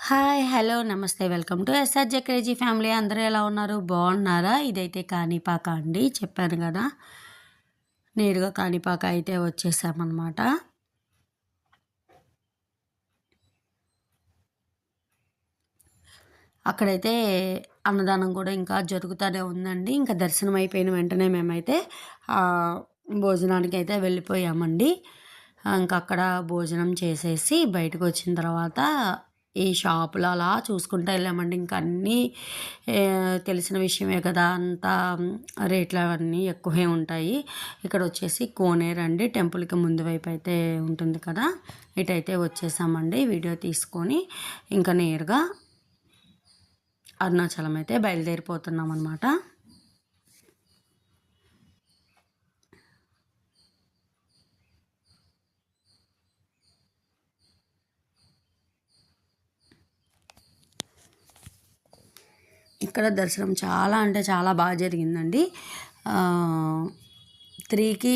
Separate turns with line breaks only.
Hi! Hello! నమస్తే. Welcome to SRJ crazy family. అందరూ ఎలా ఉన్నారు? బాగున్నారా? ఇదైతే కాణిపాక అండి. చెప్పాను గదా! నేరుగా కాణిపాక అయితే వచ్చేసామనమాట. అక్కడైతే అన్నదానం గూడా ఇంకా జరుగుతానే ఉందండి. ఇంకా దర్శనం అయిపోయిన వెంటనే మేమైతే భోజనానికైతే వెళ్ళిపోయామండి. ఇంకా అక్కడ భోజనం చేసేసి బయటకొచ్చిన తర్వాత ఈ షాపులు అలా చూసుకుంటా వెళ్ళామండి. ఇంక అన్నీ తెలిసిన విషయమే కదా! అంతా రేట్లు అవన్నీ ఎక్కువే ఉంటాయి. ఇక్కడొచ్చేసి కోనేరండి. టెంపుల్‌కి ముందు వైపు అయితే ఉంటుంది కదా! ఇటైతే వచ్చేసామండి. వీడియో తీసుకొని ఇంకా నేరుగా అరుణాచలం అయితే బయలుదేరిపోతున్నామనమాట. ఇక్కడ దర్శనం చాలా అంటే చాలా బాగా జరిగిందండి. 3కి